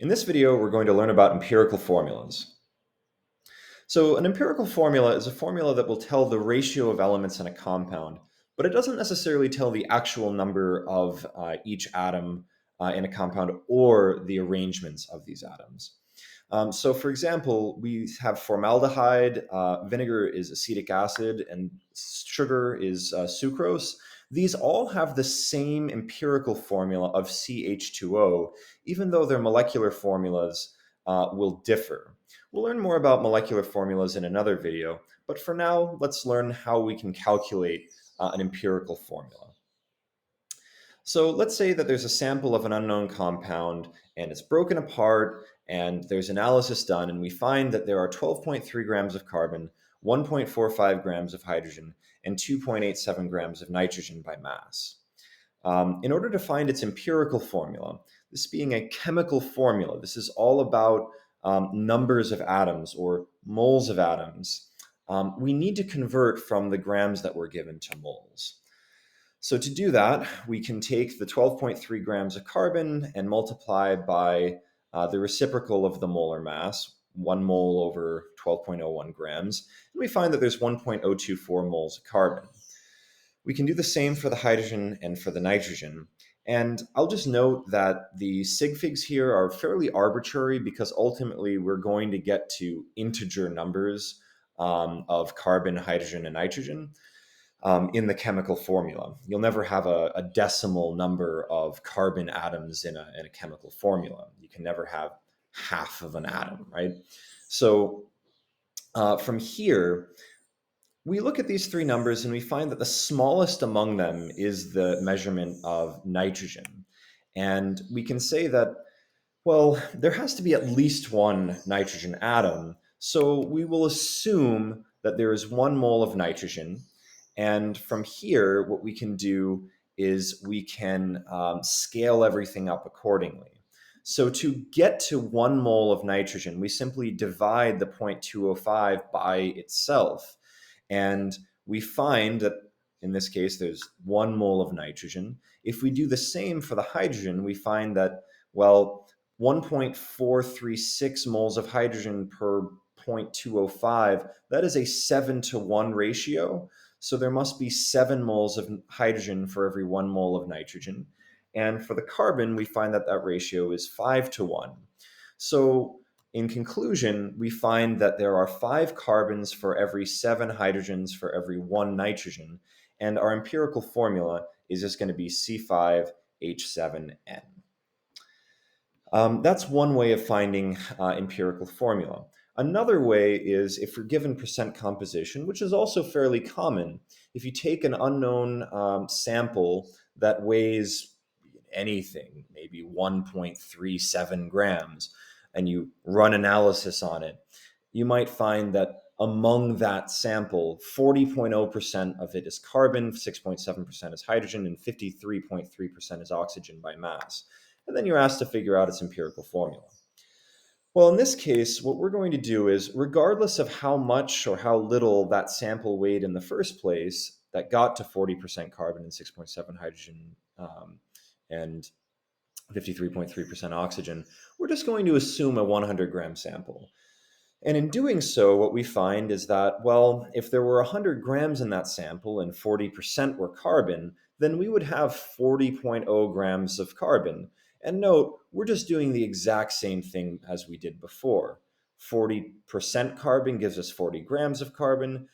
In this video, we're going to learn about empirical formulas. So an empirical formula is a formula that will tell the ratio of elements in a compound, but it doesn't necessarily tell the actual number of each atom in a compound or the arrangements of these atoms. So for example, we have formaldehyde, vinegar is acetic acid, and sugar is sucrose. These all have the same empirical formula of CH2O, even though their molecular formulas will differ. We'll learn more about molecular formulas in another video, but for now, let's learn how we can calculate an empirical formula. So let's say that there's a sample of an unknown compound and it's broken apart and there's analysis done and we find that there are 12.3 grams of carbon, 1.45 grams of hydrogen, and 2.87 grams of nitrogen by mass. In order to find its empirical formula, this being a chemical formula, this is all about numbers of atoms or moles of atoms. We need to convert from the grams that were given to moles. So to do that, we can take the 12.3 grams of carbon and multiply by the reciprocal of the molar mass, 1 mole over 12.01 grams, and we find that there's 1.024 moles of carbon. We can do the same for the hydrogen and for the nitrogen. And I'll just note that the sig figs here are fairly arbitrary because ultimately we're going to get to integer numbers of carbon, hydrogen, and nitrogen. In the chemical formula. You'll never have a decimal number of carbon atoms in a chemical formula. You can never have half of an atom, right? So from here, we look at these three numbers and we find that the smallest among them is the measurement of nitrogen. And we can say that, well, there has to be at least one nitrogen atom. So we will assume that there is 1 mole of nitrogen. And from here, what we can do is we can scale everything up accordingly. So to get to 1 mole of nitrogen, we simply divide the 0.205 by itself. And we find that in this case, there's 1 mole of nitrogen. If we do the same for the hydrogen, we find that, well, 1.436 moles of hydrogen per 0.205, that is a 7-to-1 ratio. So there must be 7 moles of hydrogen for every 1 mole of nitrogen. And for the carbon, we find that that ratio is 5-to-1. So in conclusion, we find that there are 5 carbons for every 7 hydrogens for every 1 nitrogen. And our empirical formula is just going to be C5H7N. That's one way of finding empirical formula. Another way is if we're given percent composition, which is also fairly common. If you take an unknown sample that weighs anything, maybe 1.37 grams, and you run analysis on it, you might find that among that sample, 40.0% of it is carbon, 6.7% is hydrogen, and 53.3% is oxygen by mass. And then you're asked to figure out its empirical formula. Well, in this case, what we're going to do is, regardless of how much or how little that sample weighed in the first place, that got to 40% carbon and 6.7 hydrogen and 53.3% oxygen, we're just going to assume a 100-gram sample. And in doing so, what we find is that, well, if there were 100 grams in that sample and 40% were carbon, then we would have 40.0 grams of carbon. And note, we're just doing the exact same thing as we did before. 40% carbon gives us 40 grams of carbon.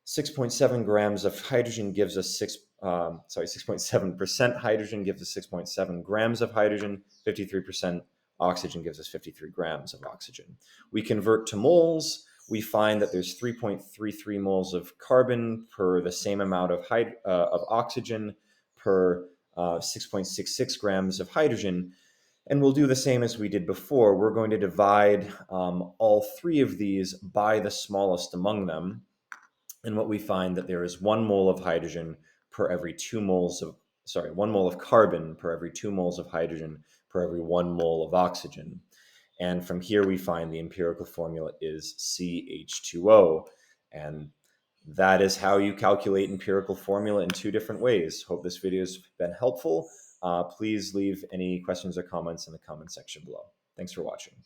6.7 grams of hydrogen gives us 6.7% hydrogen gives us 6.7 grams of hydrogen. 53% oxygen gives us 53 grams of oxygen. We convert to moles. We find that there's 3.33 moles of carbon per the same amount of oxygen per 6.66 grams of hydrogen. And we'll do the same as we did before. We're going to divide all three of these by the smallest among them. And what we find that there is 1 mole of hydrogen per every 2 moles of, 1 mole of carbon per every 2 moles of hydrogen per every 1 mole of oxygen. And from here we find the empirical formula is CH2O. And that is how you calculate empirical formula in 2 different ways. Hope this video has been helpful. Please leave any questions or comments in the comment section below. Thanks for watching.